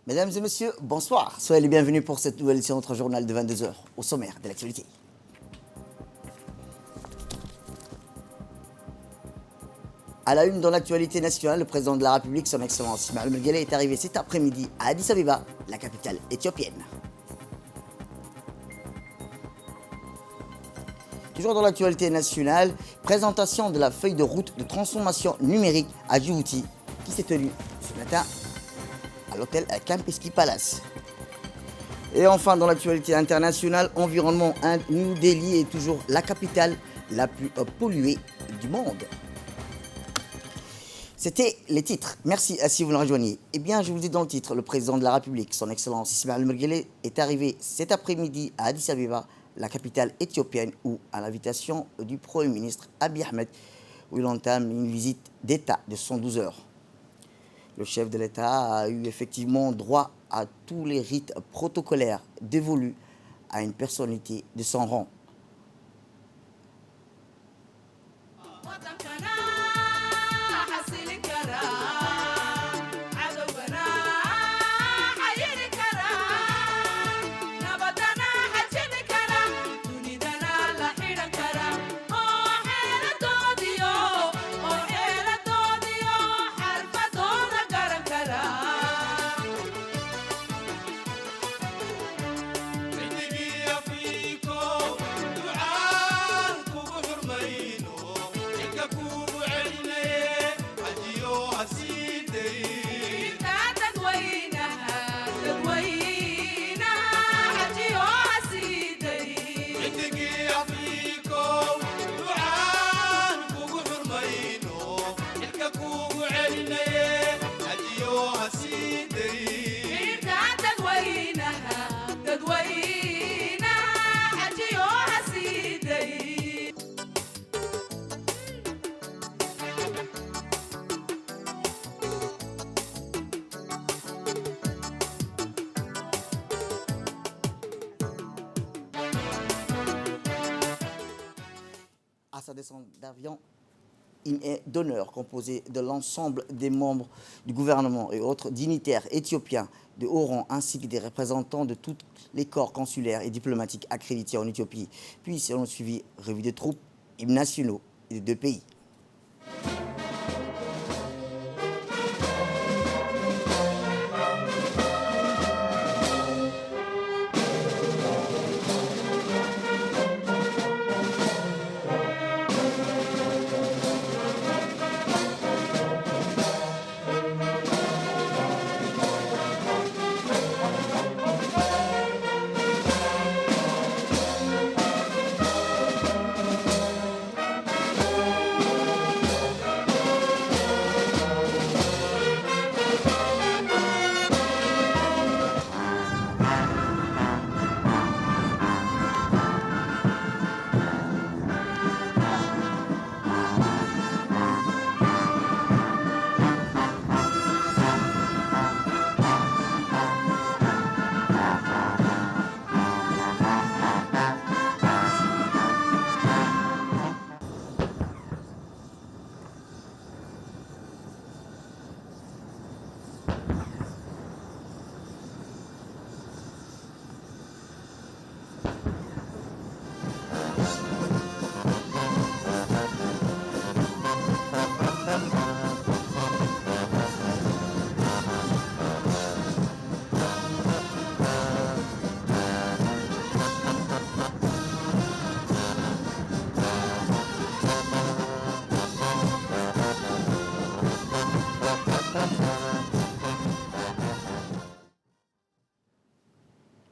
Mesdames et messieurs, bonsoir. Soyez les bienvenus pour cette nouvelle édition de notre journal de 22 heures, au sommaire de l'actualité. À la une dans l'actualité nationale, le président de la République, son Excellence Ismaël Omar Guelleh, est arrivé cet après-midi à Addis Abeba, la capitale éthiopienne. Toujours dans l'actualité nationale, présentation de la feuille de route de transformation numérique à Djibouti, qui s'est tenue ce matin à l'hôtel Campeski Palace. Et enfin, dans l'actualité internationale, environnement, New Delhi est toujours la capitale la plus polluée du monde. C'était les titres. Merci à si vous nous rejoignez. Eh bien, je vous dis dans le titre, le président de la République, son Excellence Ismaël Omar Guelleh, est arrivé cet après-midi à Addis Abeba, la capitale éthiopienne, où, à l'invitation du Premier ministre Abiy Ahmed, où il entame une visite d'État de 112 heures. Le chef de l'État a eu effectivement droit à tous les rites protocolaires dévolus à une personnalité de son rang. À sa descente d'avion, il est d'honneur composé de l'ensemble des membres du gouvernement et autres dignitaires éthiopiens de haut rang, ainsi que des représentants de tous les corps consulaires et diplomatiques accrédités en Éthiopie. Puis, selon suivi, revue des troupes, hymnes nationaux des deux pays.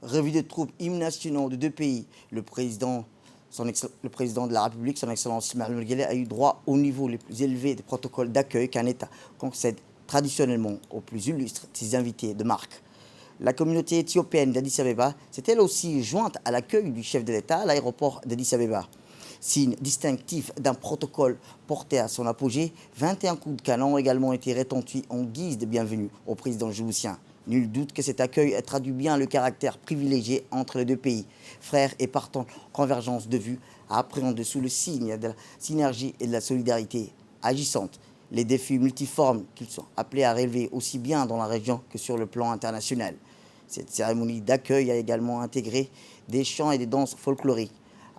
Revue des troupes, hymnes nationaux de deux pays. Le président de la République, son Excellence Ismaël Omar Guelleh, a eu droit au niveau les plus élevés des protocoles d'accueil qu'un État concède traditionnellement aux plus illustres de ses invités de marque. La communauté éthiopienne d'Addis Abeba s'est elle aussi jointe à l'accueil du chef de l'État à l'aéroport d'Addis Abeba. Signe distinctif d'un protocole porté à son apogée, 21 coups de canon ont également été retentis en guise de bienvenue au président djiboutien. Nul doute que cet accueil traduit bien le caractère privilégié entre les deux pays, frères et partant convergence de vues à appréhender sous le signe de la synergie et de la solidarité agissante les défis multiformes qu'ils sont appelés à relever aussi bien dans la région que sur le plan international. Cette cérémonie d'accueil a également intégré des chants et des danses folkloriques.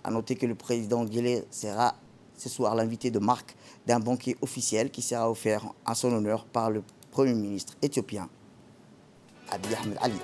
A noter que le président Guelleh sera ce soir l'invité de marque d'un banquet officiel qui sera offert à son honneur par le Premier ministre éthiopien, Abiy Ahmed Ali.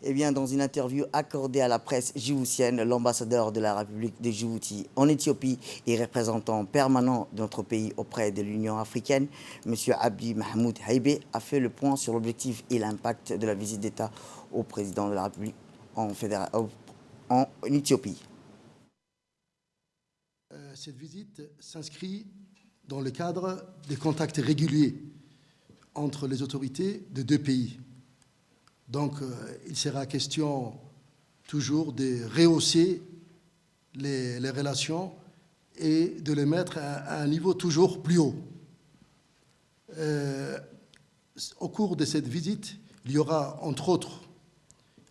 Eh bien, dans une interview accordée à la presse djiboutienne, l'ambassadeur de la République de Djibouti en Éthiopie et représentant permanent de notre pays auprès de l'Union africaine, M. Abiy Mahmoud Haïbé, a fait le point sur l'objectif et l'impact de la visite d'État au président de la République en Éthiopie. Cette visite s'inscrit dans le cadre des contacts réguliers entre les autorités de deux pays. Donc, il sera question toujours de rehausser les relations et de les mettre à un niveau toujours plus haut. Au cours de cette visite, il y aura entre autres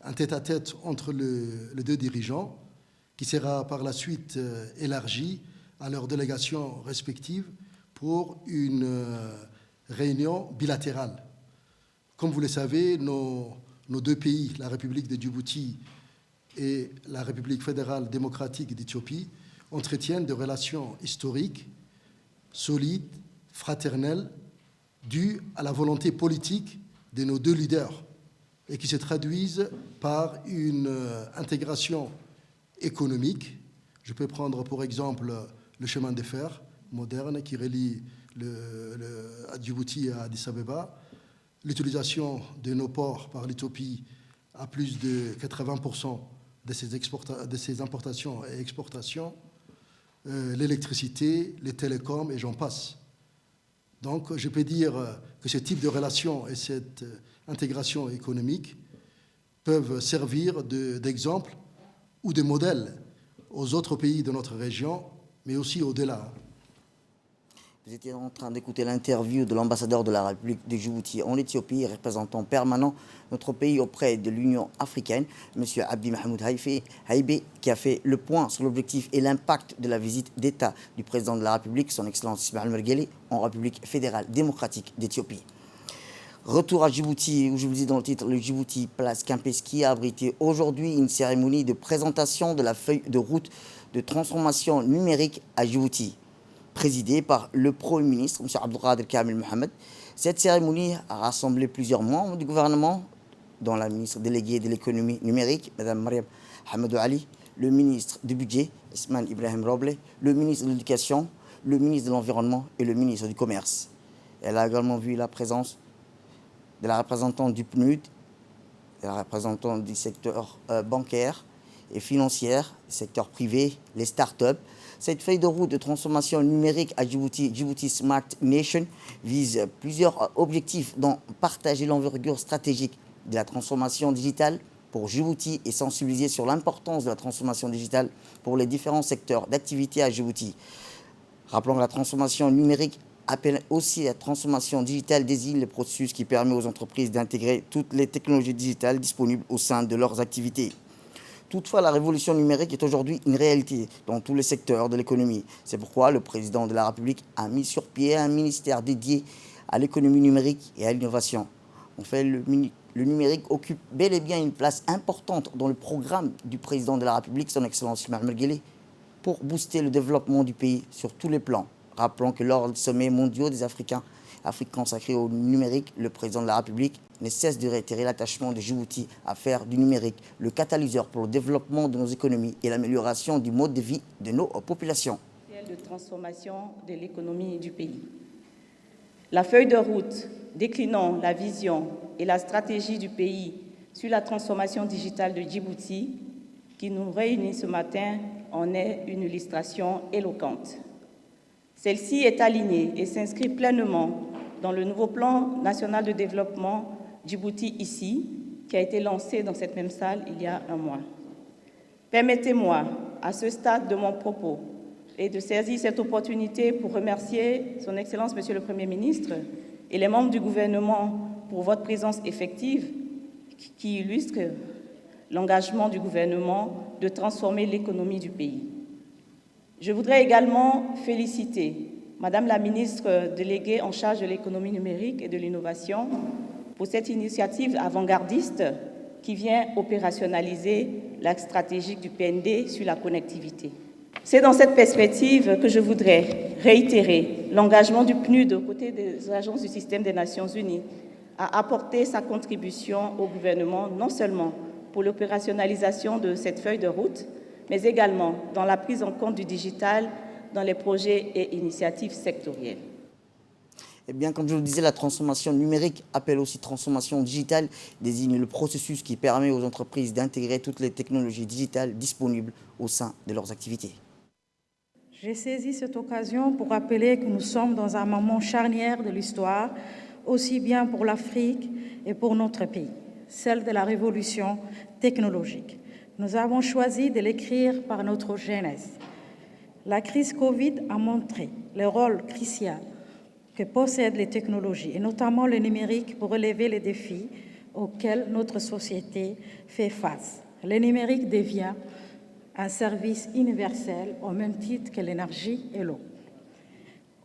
un tête-à-tête entre les deux dirigeants qui sera par la suite élargi à leurs délégations respectives pour une réunion bilatérale. Comme vous le savez, nos deux pays, la République de Djibouti et la République fédérale démocratique d'Éthiopie, entretiennent des relations historiques, solides, fraternelles, dues à la volonté politique de nos deux leaders et qui se traduisent par une intégration économique. Je peux prendre pour exemple le chemin de fer moderne qui relie Djibouti à Addis Abeba, l'utilisation de nos ports par l'Éthiopie à plus de 80% de ses importations et exportations, l'électricité, les télécoms et j'en passe. Donc je peux dire que ce type de relations et cette intégration économique peuvent servir d'exemple ou de modèle aux autres pays de notre région, mais aussi au-delà. Vous étiez en train d'écouter l'interview de l'ambassadeur de la République de Djibouti en Éthiopie, représentant permanent notre pays auprès de l'Union africaine, M. Abiy Mahmoud Haïbé, qui a fait le point sur l'objectif et l'impact de la visite d'État du président de la République, son Excellence Ismaël Omar Guelleh, en République fédérale démocratique d'Éthiopie. Retour à Djibouti, où je vous dis dans le titre, le Djibouti Place Kempinski a abrité aujourd'hui une cérémonie de présentation de la feuille de route de transformation numérique à Djibouti, présidée par le Premier ministre, M. Abdelkader Kamel Mohamed. Cette cérémonie a rassemblé plusieurs membres du gouvernement, dont la ministre déléguée de l'économie numérique, Mme Mariam Hamadou Ali, le ministre du Budget, Ousmane Ibrahim Roble, le ministre de l'Éducation, le ministre de l'Environnement et le ministre du Commerce. Elle a également vu la présence de la représentante du PNUD, de la représentante du secteur bancaire et financier, du secteur privé, les start-up. Cette feuille de route de transformation numérique à Djibouti, Djibouti Smart Nation, vise plusieurs objectifs, dont partager l'envergure stratégique de la transformation digitale pour Djibouti et sensibiliser sur l'importance de la transformation digitale pour les différents secteurs d'activité à Djibouti. Rappelons que la transformation numérique appelle aussi la transformation digitale désigne le processus qui permet aux entreprises d'intégrer toutes les technologies digitales disponibles au sein de leurs activités. Toutefois, la révolution numérique est aujourd'hui une réalité dans tous les secteurs de l'économie. C'est pourquoi le président de la République a mis sur pied un ministère dédié à l'économie numérique et à l'innovation. En fait, le numérique occupe bel et bien une place importante dans le programme du président de la République, son Excellence Mohamed Guelleh, pour booster le développement du pays sur tous les plans. Rappelons que lors du sommet mondial des Africains, Afrique consacrée au numérique, le président de la République ne cesse de réitérer l'attachement de Djibouti à faire du numérique le catalyseur pour le développement de nos économies et l'amélioration du mode de vie de nos populations. De transformation de l'économie du pays. La feuille de route déclinant la vision et la stratégie du pays sur la transformation digitale de Djibouti, qui nous réunit ce matin, en est une illustration éloquente. Celle-ci est alignée et s'inscrit pleinement dans le nouveau plan national de développement Djibouti ici, qui a été lancé dans cette même salle il y a un mois. Permettez-moi, à ce stade de mon propos, et de saisir cette opportunité pour remercier Son Excellence, Monsieur le Premier ministre, et les membres du gouvernement pour votre présence effective qui illustre l'engagement du gouvernement de transformer l'économie du pays. Je voudrais également féliciter Madame la ministre déléguée en charge de l'économie numérique et de l'innovation pour cette initiative avant-gardiste qui vient opérationnaliser l'axe stratégique du PND sur la connectivité. C'est dans cette perspective que je voudrais réitérer l'engagement du PNUD aux côtés des agences du système des Nations Unies à apporter sa contribution au gouvernement, non seulement pour l'opérationnalisation de cette feuille de route, mais également dans la prise en compte du digital dans les projets et initiatives sectorielles. Eh bien, comme je vous le disais, la transformation numérique appelle aussi transformation digitale, désigne le processus qui permet aux entreprises d'intégrer toutes les technologies digitales disponibles au sein de leurs activités. J'ai saisi cette occasion pour rappeler que nous sommes dans un moment charnière de l'histoire, aussi bien pour l'Afrique et pour notre pays, celle de la révolution technologique. Nous avons choisi de l'écrire par notre jeunesse. La crise Covid a montré le rôle crucial que possèdent les technologies, et notamment le numérique, pour relever les défis auxquels notre société fait face. Le numérique devient un service universel au même titre que l'énergie et l'eau.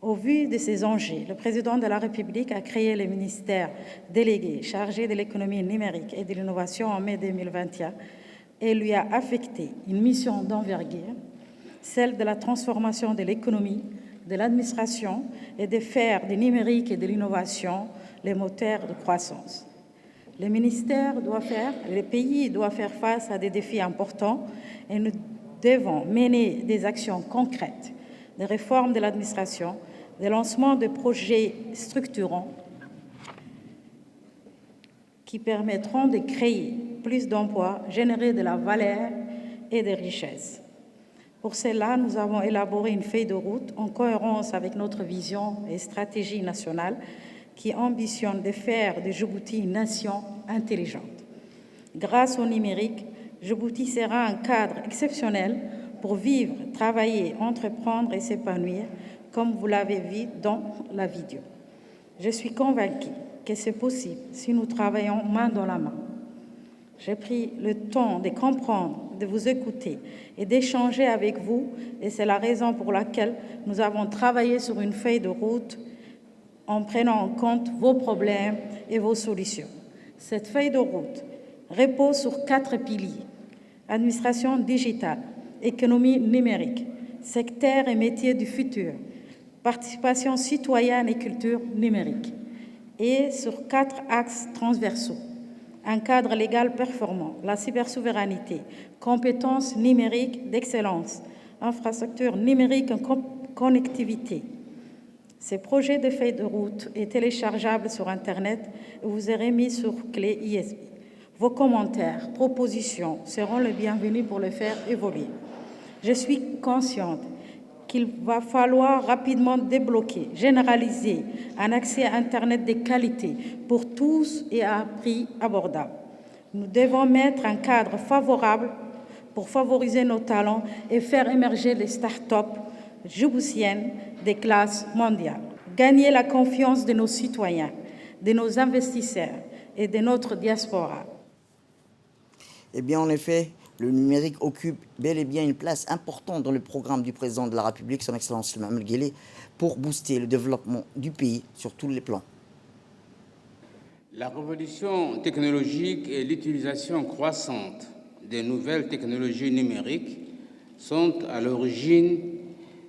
Au vu de ces enjeux, le président de la République a créé le ministère délégué chargé de l'économie numérique et de l'innovation en mai 2021 et lui a affecté une mission d'envergure, celle de la transformation de l'économie, de l'administration et de faire du numérique et de l'innovation les moteurs de croissance. Le pays doit faire face à des défis importants et nous devons mener des actions concrètes, des réformes de l'administration, des lancements de projets structurants qui permettront de créer plus d'emplois, générer de la valeur et des richesses. Pour cela, nous avons élaboré une feuille de route en cohérence avec notre vision et stratégie nationale qui ambitionne de faire de Djibouti une nation intelligente. Grâce au numérique, Djibouti sera un cadre exceptionnel pour vivre, travailler, entreprendre et s'épanouir, comme vous l'avez vu dans la vidéo. Je suis convaincue que c'est possible si nous travaillons main dans la main. J'ai pris le temps de comprendre, de vous écouter et d'échanger avec vous, et c'est la raison pour laquelle nous avons travaillé sur une feuille de route en prenant en compte vos problèmes et vos solutions. Cette feuille de route repose sur 4 piliers: administration digitale, économie numérique, secteurs et métiers du futur, participation citoyenne et culture numérique, et sur 4 axes transversaux: un cadre légal performant, la cybersouveraineté, compétences numériques d'excellence, infrastructures numériques, connectivité. Ces projets de feuille de route est téléchargeable sur Internet et vous serez mis sur clé USB. Vos commentaires, propositions seront les bienvenus pour le faire évoluer. Je suis consciente qu'il va falloir rapidement débloquer, généraliser un accès à Internet de qualité pour tous et à un prix abordable. Nous devons mettre un cadre favorable pour favoriser nos talents et faire émerger les start-up djiboutiennes des classes mondiales. Gagner la confiance de nos citoyens, de nos investisseurs et de notre diaspora. Eh bien, en effet, le numérique occupe bel et bien une place importante dans le programme du président de la République, son Excellence Mahamat Guelleh, pour booster le développement du pays sur tous les plans. La révolution technologique et l'utilisation croissante des nouvelles technologies numériques sont à l'origine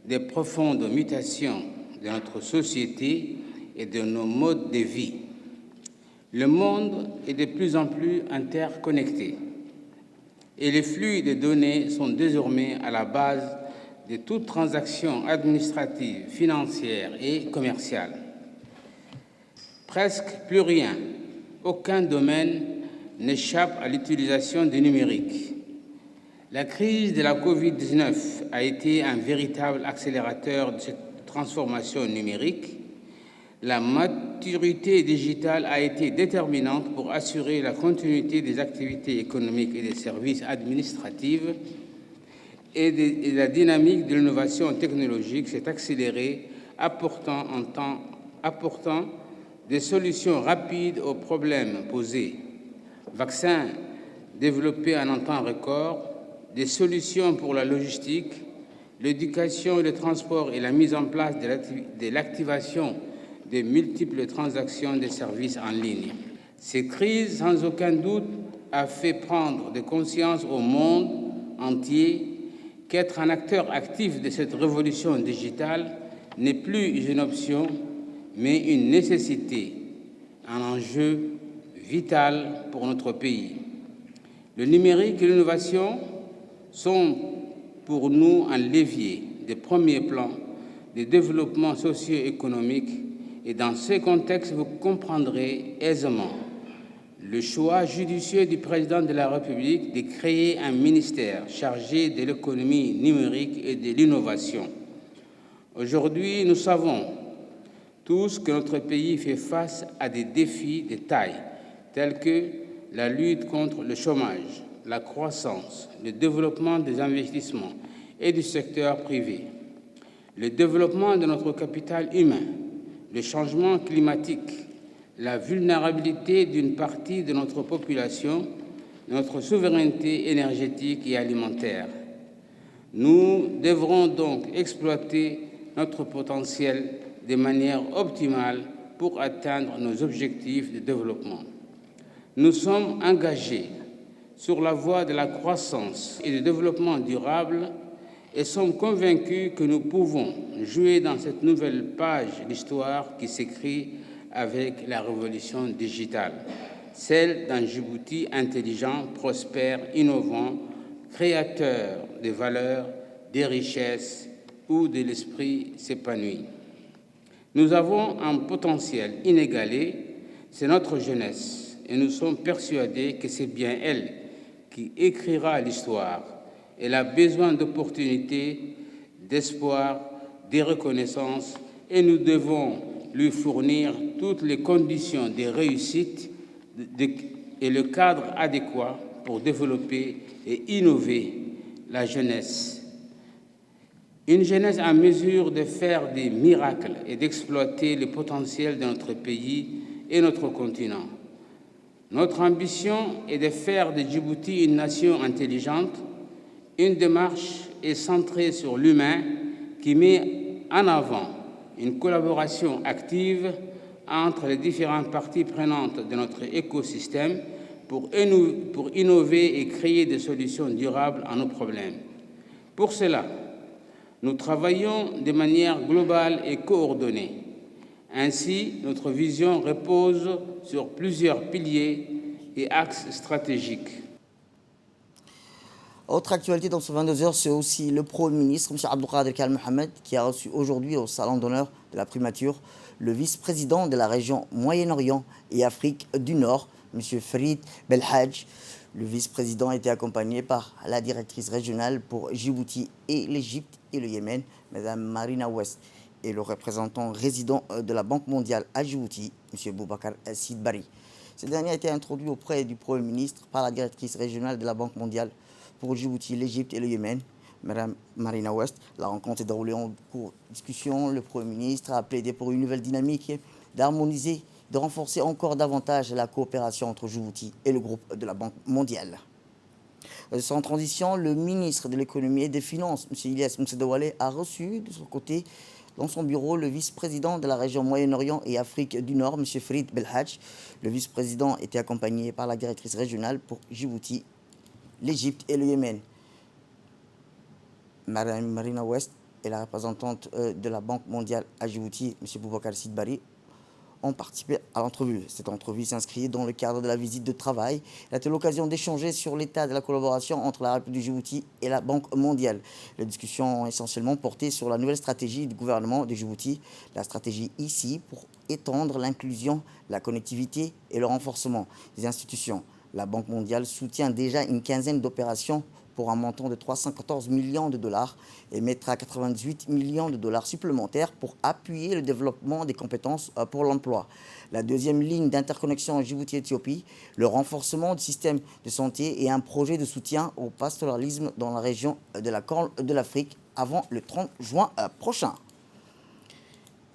des profondes mutations de notre société et de nos modes de vie. Le monde est de plus en plus interconnecté et les flux de données sont désormais à la base de toute transaction administrative, financière et commerciale. Presque plus rien, aucun domaine n'échappe à l'utilisation du numérique. La crise de la Covid-19 a été un véritable accélérateur de cette transformation numérique. La maturité digitale a été déterminante pour assurer la continuité des activités économiques et des services administratifs et la dynamique de l'innovation technologique s'est accélérée, apportant des solutions rapides aux problèmes posés. Vaccins développés en un temps record, des solutions pour la logistique, l'éducation et le transport et la mise en place de l'activation des multiples transactions des services en ligne. Cette crise, sans aucun doute, a fait prendre de conscience au monde entier qu'être un acteur actif de cette révolution digitale n'est plus une option, mais une nécessité, un enjeu vital pour notre pays. Le numérique et l'innovation sont pour nous un levier de premier plan de développement socio-économique et dans ce contexte, vous comprendrez aisément le choix judicieux du président de la République de créer un ministère chargé de l'économie numérique et de l'innovation. Aujourd'hui, nous savons tous que notre pays fait face à des défis de taille, tels que la lutte contre le chômage, la croissance, le développement des investissements et du secteur privé, le développement de notre capital humain, le changement climatique, la vulnérabilité d'une partie de notre population, notre souveraineté énergétique et alimentaire. Nous devrons donc exploiter notre potentiel de manière optimale pour atteindre nos objectifs de développement. Nous sommes engagés sur la voie de la croissance et du développement durable et sommes convaincus que nous pouvons jouer dans cette nouvelle page d'histoire qui s'écrit avec la révolution digitale, celle d'un Djibouti intelligent, prospère, innovant, créateur de valeurs, des richesses, où de l'esprit s'épanouit. Nous avons un potentiel inégalé, c'est notre jeunesse, et nous sommes persuadés que c'est bien elle qui écrira l'histoire. Elle a besoin d'opportunités, d'espoir, de reconnaissance, et nous devons lui fournir toutes les conditions de réussite et le cadre adéquat pour développer et innover la jeunesse. Une jeunesse en mesure de faire des miracles et d'exploiter le potentiel de notre pays et notre continent. Notre ambition est de faire de Djibouti une nation intelligente. Une démarche est centrée sur l'humain qui met en avant une collaboration active entre les différentes parties prenantes de notre écosystème pour innover et créer des solutions durables à nos problèmes. Pour cela, nous travaillons de manière globale et coordonnée. Ainsi, notre vision repose sur plusieurs piliers et axes stratégiques. Autre actualité dans ce 22h, c'est aussi le Premier ministre, M. Abdelkader Kal Mohamed, qui a reçu aujourd'hui au Salon d'honneur de la primature le vice-président de la région Moyen-Orient et Afrique du Nord, M. Farid Belhadj. Le vice-président a été accompagné par la directrice régionale pour Djibouti et l'Égypte et le Yémen, Mme Marina West, et le représentant résident de la Banque mondiale à Djibouti, M. Boubacar Sidbari. Ce dernier a été introduit auprès du Premier ministre par la directrice régionale de la Banque mondiale pour Djibouti, l'Égypte et le Yémen, Mme Marina West. La rencontre est déroulée en cours de discussion. Le Premier ministre a plaidé pour une nouvelle dynamique d'harmoniser, de renforcer encore davantage la coopération entre Djibouti et le groupe de la Banque mondiale. Sans transition, le ministre de l'économie et des finances, M. Ilyas Moussa-Douale, a reçu de son côté dans son bureau le vice-président de la région Moyen-Orient et Afrique du Nord, M. Farid Belhadj. Le vice-président était accompagné par la directrice régionale pour Djibouti, l'Égypte et le Yémen, Mme Marina West, et la représentante de la Banque mondiale à Djibouti, M. Boubacar Sidbari, ont participé à l'entrevue. Cette entrevue s'inscrit dans le cadre de la visite de travail. Elle a été l'occasion d'échanger sur l'état de la collaboration entre la République du Djibouti et la Banque mondiale. Les discussions ont essentiellement porté sur la nouvelle stratégie du gouvernement de Djibouti, la stratégie ici pour étendre l'inclusion, la connectivité et le renforcement des institutions. La Banque mondiale soutient déjà une quinzaine d'opérations pour un montant de 314 millions de dollars et mettra 98 millions de dollars supplémentaires pour appuyer le développement des compétences pour l'emploi. La deuxième ligne d'interconnexion Djibouti-Éthiopie, le renforcement du système de santé et un projet de soutien au pastoralisme dans la région de la Corne de l'Afrique avant le 30 juin prochain.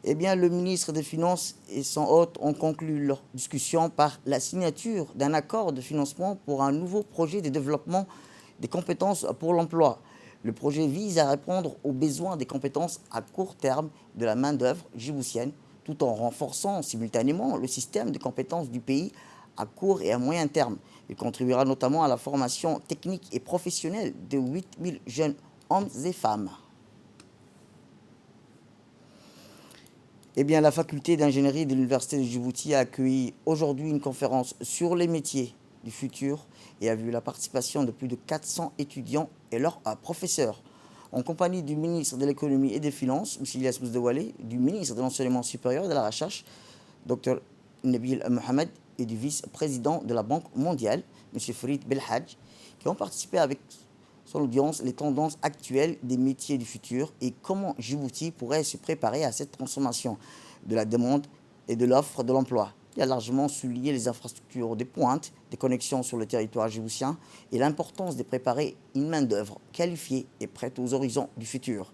Eh bien, le ministre des Finances et son hôte ont conclu leur discussion par la signature d'un accord de financement pour un nouveau projet de développement des compétences pour l'emploi. Le projet vise à répondre aux besoins des compétences à court terme de la main-d'œuvre djiboutienne, tout en renforçant simultanément le système de compétences du pays à court et à moyen terme. Il contribuera notamment à la formation technique et professionnelle de 8000 jeunes hommes et femmes. Eh bien, la faculté d'ingénierie de l'Université de Djibouti a accueilli aujourd'hui une conférence sur les métiers du futur et a vu la participation de plus de 400 étudiants et leurs professeurs. En compagnie du ministre de l'économie et des finances, M. Ilyas Moussa-Douale, du ministre de l'enseignement supérieur et de la recherche, Dr Nabil Mohamed, et du vice-président de la Banque mondiale, M. Farid Belhadj, qui ont participé avec son audience les tendances actuelles des métiers du futur et comment Djibouti pourrait se préparer à cette transformation de la demande et de l'offre de l'emploi. Il a largement souligné les infrastructures de pointe, des connexions sur le territoire djiboutien et l'importance de préparer une main-d'œuvre qualifiée et prête aux horizons du futur.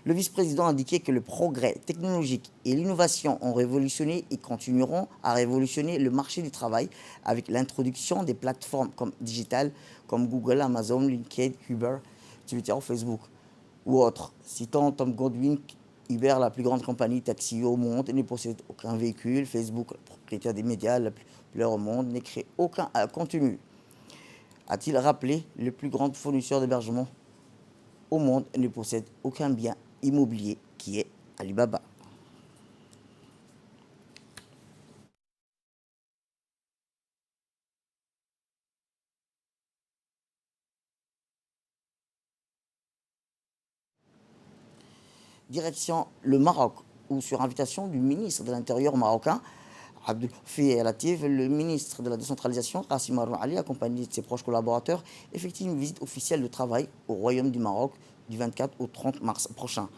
Le vice-président a indiqué que le progrès technologique et l'innovation ont révolutionné et continueront à révolutionner le marché du travail avec l'introduction des plateformes digitales comme Google, Amazon, LinkedIn, Uber, Twitter, Facebook ou autres. Citant Tom Godwin, Uber, la plus grande compagnie taxi au monde, ne possède aucun véhicule. Facebook, le propriétaire des médias le plus populaire au monde, ne crée aucun contenu. A-t-il rappelé, le plus grand fournisseur d'hébergement au monde ne possède aucun bien immobilier qui est Alibaba. Direction le Maroc, où sur invitation du ministre de l'Intérieur marocain, Abdel Latif, le ministre de la décentralisation, Qassim Ali, accompagné de ses proches collaborateurs, effectue une visite officielle de travail au Royaume du Maroc du 24 au 30 mars prochain.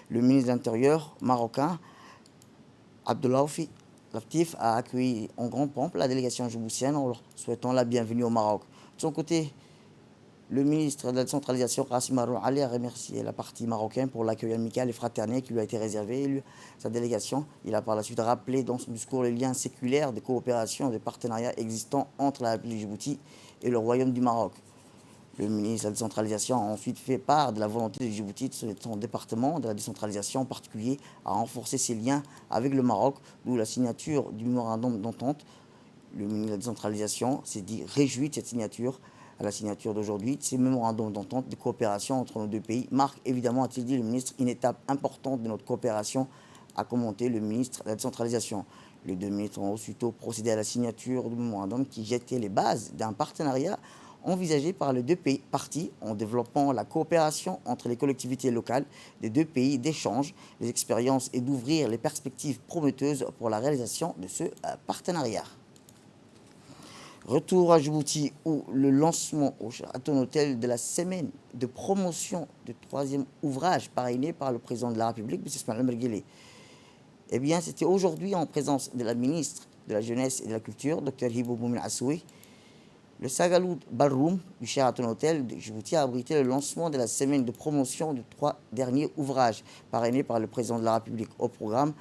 Le ministre de l'Intérieur marocain, Abdelatif Latif, a accueilli en grande pompe la délégation djiboutienne en leur souhaitant la bienvenue au Maroc. De son côté, le ministre de la décentralisation, Qassim Ali, a remercié la partie marocaine pour l'accueil amical et fraternel qui lui a été réservé. Et sa délégation, il a par la suite rappelé dans son discours les liens séculaires de coopération et de partenariat existants entre la République de Djibouti et le Royaume du Maroc. Le ministre de la décentralisation a ensuite fait part de la volonté de Djibouti, de son département de la décentralisation en particulier, à renforcer ses liens avec le Maroc, d'où la signature du mémorandum d'entente. Le ministre de la décentralisation s'est dit réjoui de cette signature. À la signature d'aujourd'hui, ces mémorandums d'entente de coopération entre nos deux pays marquent évidemment, a-t-il dit le ministre, une étape importante de notre coopération a commenté le ministre de la décentralisation. Les deux ministres ont aussitôt procédé à la signature du mémorandum qui jetait les bases d'un partenariat envisagé par les deux parties en développant la coopération entre les collectivités locales des deux pays, d'échange les expériences et d'ouvrir les perspectives prometteuses pour la réalisation de ce partenariat. Retour à Djibouti où le lancement au Sheraton Hotel de la semaine de promotion du troisième ouvrage parrainé par le président de la République, M. Ismaël Omar Guelleh. Eh bien, c'était aujourd'hui en présence de la ministre de la Jeunesse et de la Culture, Dr Hibo Boumin Assoui. Le Sagaloud Ballroom du Sheraton Hotel de Djibouti a abrité le lancement de la semaine de promotion de 3 derniers ouvrages parrainés par le président de la République. Au programme,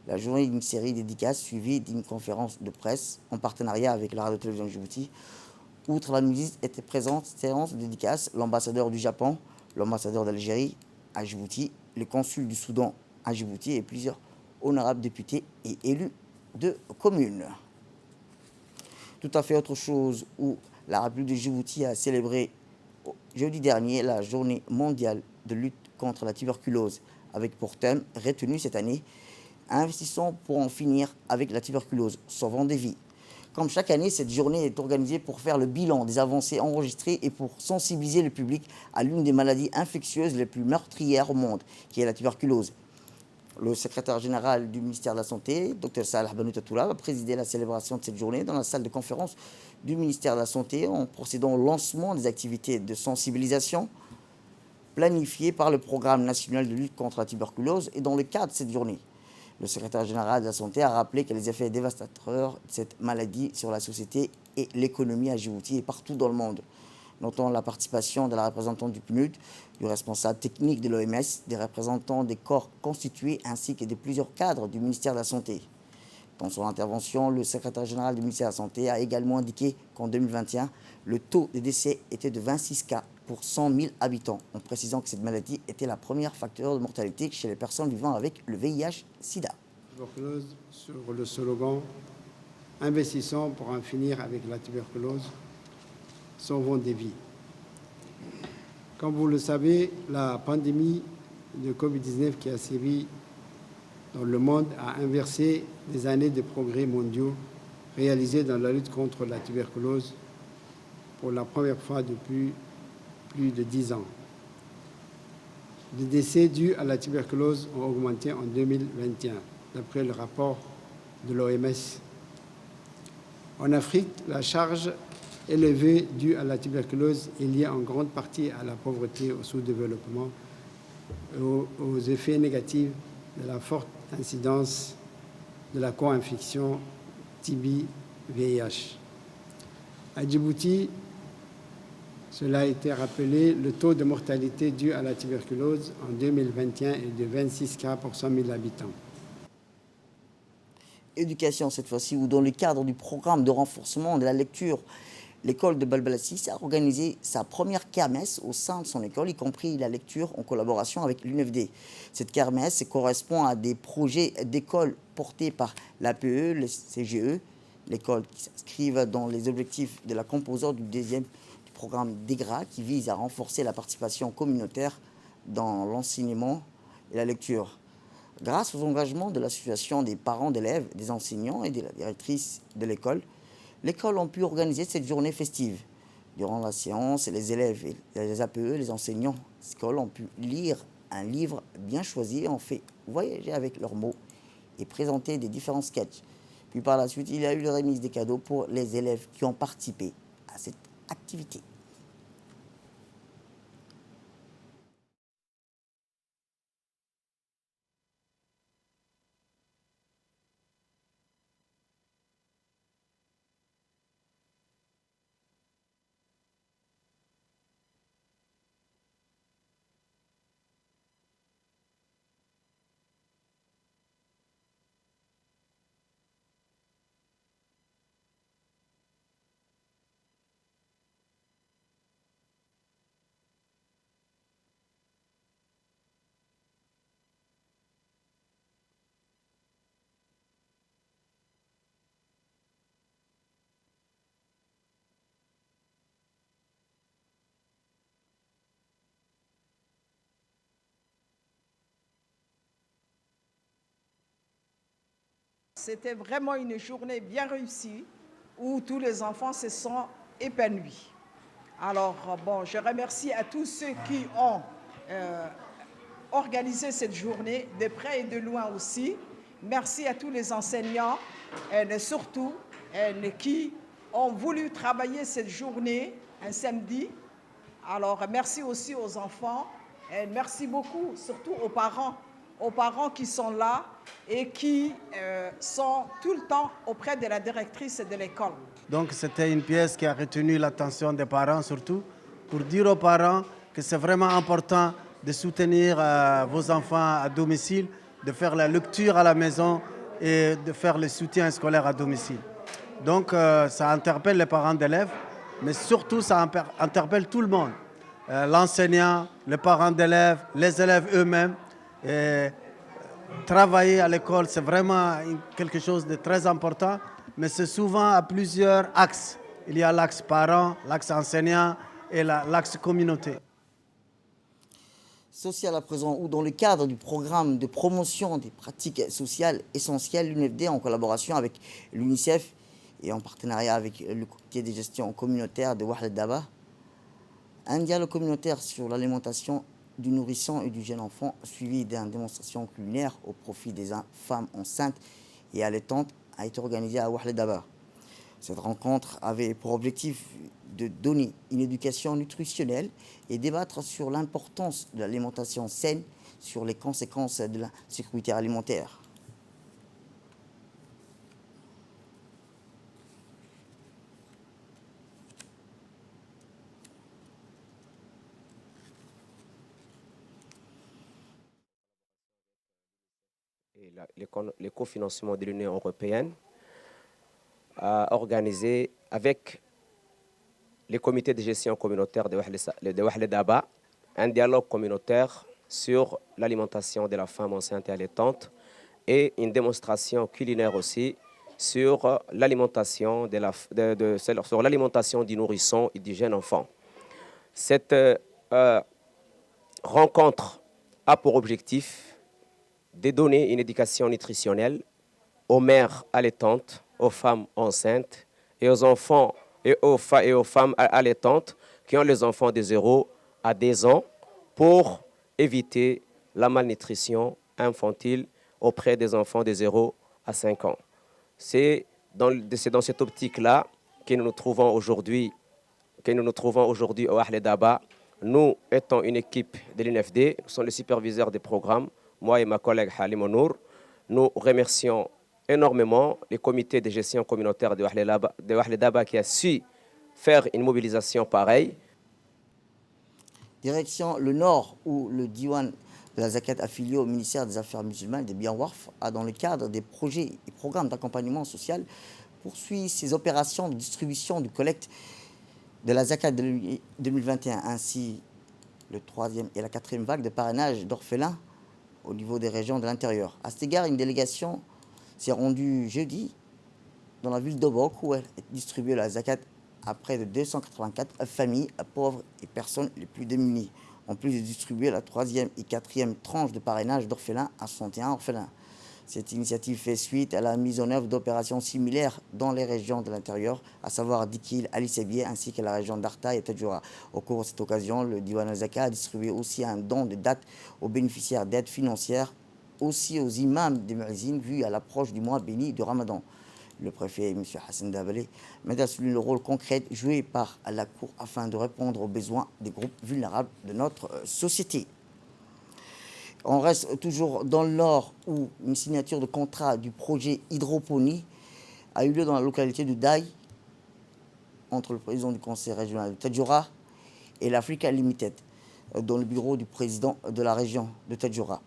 la journée d'une série de dédicaces suivie d'une conférence de presse en partenariat avec la radio-télévision de Djibouti. Outre la musique, étaient présentes séances de dédicaces l'ambassadeur du Japon, l'ambassadeur d'Algérie à Djibouti, le consul du Soudan à Djibouti et plusieurs honorables députés et élus de communes. Tout à fait autre chose où la République de Djibouti a célébré jeudi dernier la journée mondiale de lutte contre la tuberculose avec pour thème retenu cette année « Investissons pour en finir avec la tuberculose, sauvant des vies ». Comme chaque année, cette journée est organisée pour faire le bilan des avancées enregistrées et pour sensibiliser le public à l'une des maladies infectieuses les plus meurtrières au monde, qui est la tuberculose. Le secrétaire général du ministère de la Santé, Dr Salah Banout-Atoula, a présidé la célébration de cette journée dans la salle de conférence du ministère de la Santé en procédant au lancement des activités de sensibilisation planifiées par le programme national de lutte contre la tuberculose et dans le cadre de cette journée. Le secrétaire général de la Santé a rappelé que les effets dévastateurs de cette maladie sur la société et l'économie à Djibouti et partout dans le monde. Notons la participation de la représentante du PNUD, du responsable technique de l'OMS, des représentants des corps constitués ainsi que de plusieurs cadres du ministère de la Santé. Dans son intervention, le secrétaire général du ministère de la Santé a également indiqué qu'en 2021, le taux de décès était de 26 cas pour 100 000 habitants, en précisant que cette maladie était la première facteur de mortalité chez les personnes vivant avec le VIH-Sida. Tuberculose sur le slogan « Investissons pour en finir avec la tuberculose, sauvons des vies ». Comme vous le savez, la pandémie de Covid-19 qui a sévi dans le monde a inversé des années de progrès mondiaux réalisés dans la lutte contre la tuberculose pour la première fois depuis plus de 10 ans. Les décès dus à la tuberculose ont augmenté en 2021, d'après le rapport de l'OMS. En Afrique, la charge élevée due à la tuberculose est liée en grande partie à la pauvreté, au sous-développement et aux effets négatifs de la forte incidence de la co-infection TB-VIH. À Djibouti, cela a été rappelé, le taux de mortalité dû à la tuberculose en 2021 est de 26 cas pour 100 000 habitants. Éducation cette fois-ci, où dans le cadre du programme de renforcement de la lecture, l'école de Balbalassis a organisé sa première kermesse au sein de son école, y compris la lecture en collaboration avec l'UNFD. Cette kermesse correspond à des projets d'école portés par l'APE, le CGE, l'école qui s'inscrivent dans les objectifs de la composante du programme DEGRA qui vise à renforcer la participation communautaire dans l'enseignement et la lecture. Grâce aux engagements de l'association des parents d'élèves, des enseignants et de la directrice de l'école a pu organiser cette journée festive. Durant la séance, les élèves et les APE, les enseignants de l'école ont pu lire un livre bien choisi, ont fait voyager avec leurs mots et présenter des différents sketchs. Puis par la suite, il y a eu la remise des cadeaux pour les élèves qui ont participé à cette activité. c'était vraiment une journée bien réussie où tous les enfants se sont épanouis. Alors, bon, je remercie à tous ceux qui ont organisé cette journée, de près et de loin aussi. Merci à tous les enseignants, et surtout qui ont voulu travailler cette journée, un samedi. Alors, merci aussi aux enfants, et merci beaucoup, surtout aux parents qui sont là et qui sont tout le temps auprès de la directrice de l'école. Donc c'était une pièce qui a retenu l'attention des parents surtout, pour dire aux parents que c'est vraiment important de soutenir vos enfants à domicile, de faire la lecture à la maison et de faire le soutien scolaire à domicile. Donc ça interpelle les parents d'élèves, mais surtout ça interpelle tout le monde. L'enseignant, les parents d'élèves, les élèves eux-mêmes. Travailler à l'école, c'est vraiment quelque chose de très important, mais c'est souvent à plusieurs axes. Il y a l'axe parent, l'axe enseignant et l'axe communauté. Social à présent, où dans le cadre du programme de promotion des pratiques sociales essentielles, l'UNFD, en collaboration avec l'UNICEF et en partenariat avec le comité de gestion communautaire de Wahl Daba, un dialogue communautaire sur l'alimentation du nourrisson et du jeune enfant, suivi d'une démonstration culinaire au profit des femmes enceintes et allaitantes, a été organisé à Wahl Daba. Cette rencontre avait pour objectif de donner une éducation nutritionnelle et débattre sur l'importance de l'alimentation saine, sur les conséquences de la sécurité alimentaire. Et le cofinancement de l'Union européenne a organisé avec les comités de gestion communautaire de Wahl Daba un dialogue communautaire sur l'alimentation de la femme enceinte et allaitante et une démonstration culinaire aussi sur l'alimentation sur l'alimentation du nourrisson et du jeune enfant. Cette rencontre a pour objectif de donner une éducation nutritionnelle aux mères allaitantes, aux femmes enceintes et aux enfants et aux femmes allaitantes qui ont les enfants de 0 à 10 ans pour éviter la malnutrition infantile auprès des enfants de 0 à 5 ans. C'est dans cette optique-là que nous nous trouvons aujourd'hui au Wahl Daba. Nous étant une équipe de l'UNFD, nous sommes les superviseurs des programmes, moi et ma collègue Halim Onour. Nous remercions énormément les comités de gestion communautaire de Wahl Daba qui a su faire une mobilisation pareille. Direction le Nord, où le Diwan de la Zakat affilié au ministère des Affaires musulmanes des biens Warf a, dans le cadre des projets et programmes d'accompagnement social, poursuit ses opérations de distribution de collecte de la Zakat de 2021, ainsi le 3e et la 4e vague de parrainage d'orphelins au niveau des régions de l'intérieur. À cet égard, une délégation s'est rendue jeudi dans la ville d'Obok où elle distribué la Zakat à près de 284 familles pauvres et personnes les plus démunies, en plus de distribuer la 3e et 4e tranche de parrainage d'orphelins à 61 orphelins. Cette initiative fait suite à la mise en œuvre d'opérations similaires dans les régions de l'intérieur, à savoir Dikil, Ali Sebier, ainsi que la région d'Arta et Tadjoura. Au cours de cette occasion, le Diwan al-Zaka a distribué aussi un don de date aux bénéficiaires d'aide financière, aussi aux imams des muezzins, vus à l'approche du mois béni du Ramadan. Le préfet, M. Hassan Dabale, a souligné le rôle concret joué par la Cour afin de répondre aux besoins des groupes vulnérables de notre société. On reste toujours dans le Nord où une signature de contrat du projet hydroponie a eu lieu dans la localité de Daï entre le président du conseil régional de Tadjoura et l'Africa Limited dans le bureau du président de la région de Tadjoura.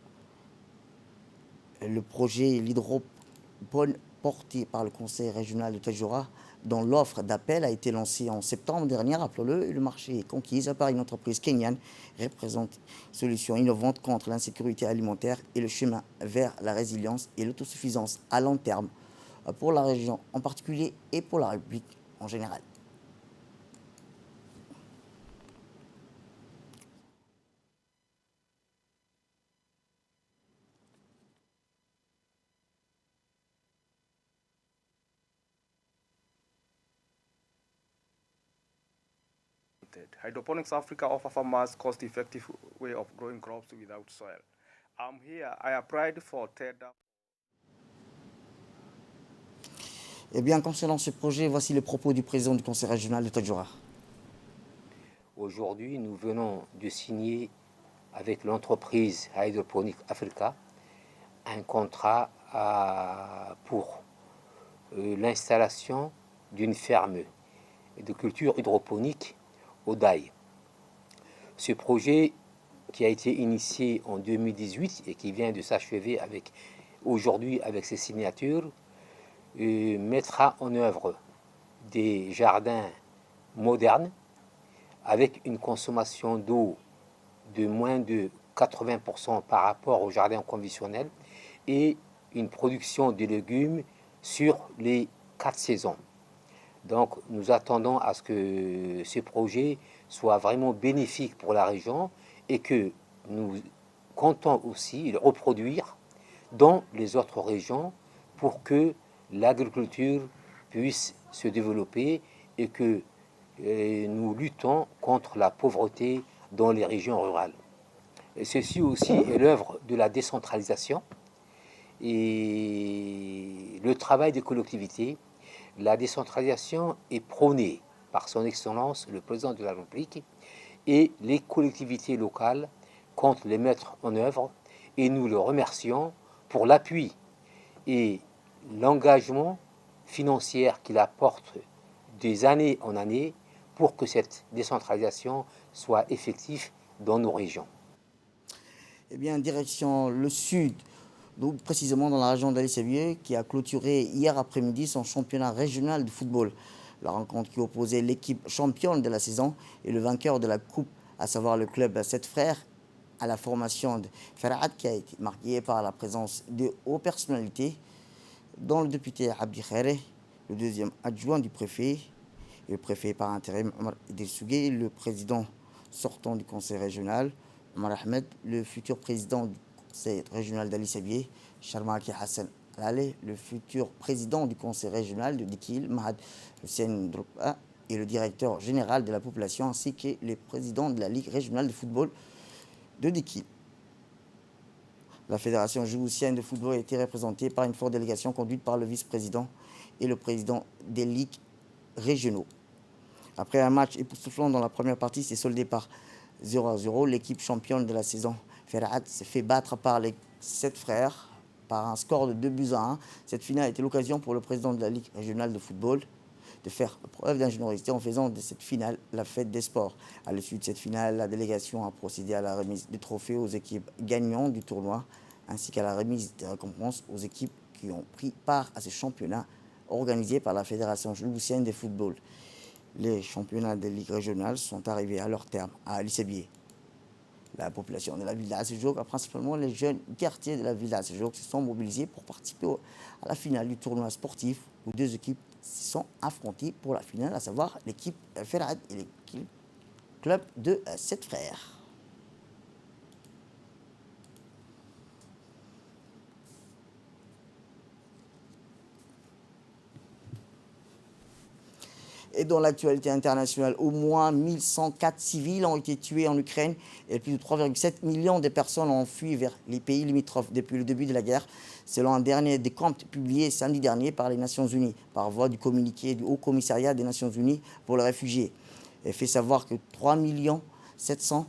Le projet l'hydropone porté par le conseil régional de Tadjoura, dont l'offre d'appel a été lancée en septembre dernier, rappelons-le, et le marché est conquis par une entreprise kenyane, représente une solution innovante contre l'insécurité alimentaire et le chemin vers la résilience et l'autosuffisance à long terme pour la région en particulier et pour la République en général. method. Hydroponics Africa offers farmers cost-effective way of growing crops without soil. I'm here. I applied for TEDA. Eh bien, concernant ce projet, voici le propos du président du conseil régional de Tadjoura. Aujourd'hui, nous venons de signer avec l'entreprise Hydroponics Africa un contrat pour l'installation d'une ferme de culture hydroponique au Daï. Ce projet qui a été initié en 2018 et qui vient de s'achever aujourd'hui avec ses signatures mettra en œuvre des jardins modernes avec une consommation d'eau de moins de 80% par rapport au jardin conventionnel et une production de légumes sur les 4 saisons. Donc nous attendons à ce que ce projet soit vraiment bénéfique pour la région et que nous comptons aussi le reproduire dans les autres régions pour que l'agriculture puisse se développer et que nous luttons contre la pauvreté dans les régions rurales. Et ceci aussi est l'œuvre de la décentralisation et le travail des collectivités. La décentralisation est prônée par son Excellence, le Président de la République, et les collectivités locales comptent les mettre en œuvre et nous le remercions pour l'appui et l'engagement financier qu'il apporte des années en années pour que cette décentralisation soit effective dans nos régions. Eh bien, direction le sud, donc précisément dans la région d'Ali-Sévier, qui a clôturé hier après-midi son championnat régional de football. La rencontre qui opposait l'équipe championne de la saison et le vainqueur de la coupe, à savoir le club 7 frères, à la formation de Farad, qui a été marquée par la présence de hauts personnalités, dont le député Abdi Khairé, le deuxième adjoint du préfet, et le préfet par intérim Omar Idrissougué, le président sortant du conseil régional, Omar Ahmed, le futur président du conseil régional d'Ali-Sévier, Charmaki Hassan Alale, le futur président du conseil régional de Dikil, Mahad Hussein Droupa, et le directeur général de la population, ainsi que le président de la Ligue régionale de football de Dikil. La fédération djiboutienne de football a été représentée par une forte délégation conduite par le vice-président et le président des ligues régionaux. Après un match époustouflant dans la première partie, c'est soldé par 0-0. L'équipe championne de la saison, Farad, s'est fait battre par les 7 frères par un score de 2-1. Cette finale a été l'occasion pour le président de la Ligue régionale de football de faire preuve d'ingéniosité en faisant de cette finale la fête des sports. À l'issue de cette finale, la délégation a procédé à la remise des trophées aux équipes gagnantes du tournoi, ainsi qu'à la remise des récompenses aux équipes qui ont pris part à ce championnat organisé par la Fédération djiboutienne de football. Les championnats des ligues régionales sont arrivés à leur terme à Ali-Sévier. La population de la ville d'Assejouk, principalement les jeunes quartiers de la ville d'Assejouk, se sont mobilisés pour participer à la finale du tournoi sportif où 2 équipes se sont affrontées pour la finale, à savoir l'équipe Farad et l'équipe club de 7 frères. Et dans l'actualité internationale, au moins 1104 civils ont été tués en Ukraine et plus de 3,7 millions de personnes ont fui vers les pays limitrophes depuis le début de la guerre, selon un dernier décompte publié samedi dernier par les Nations Unies, par voie du communiqué du Haut Commissariat des Nations Unies pour les réfugiés. Il fait savoir que 3 700 000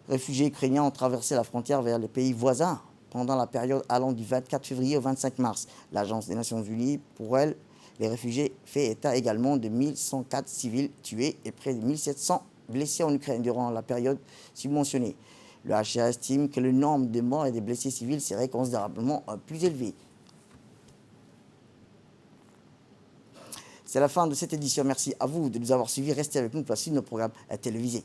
réfugiés ukrainiens ont traversé la frontière vers les pays voisins pendant la période allant du 24 février au 25 mars. L'Agence des Nations Unies, pour elle, les réfugiés fait état également de 1104 civils tués et près de 1700 blessés en Ukraine durant la période subventionnée. Le HCR estime que le nombre de morts et de blessés civils serait considérablement plus élevé. C'est la fin de cette édition. Merci à vous de nous avoir suivis. Restez avec nous pour la suite de nos programmes télévisés.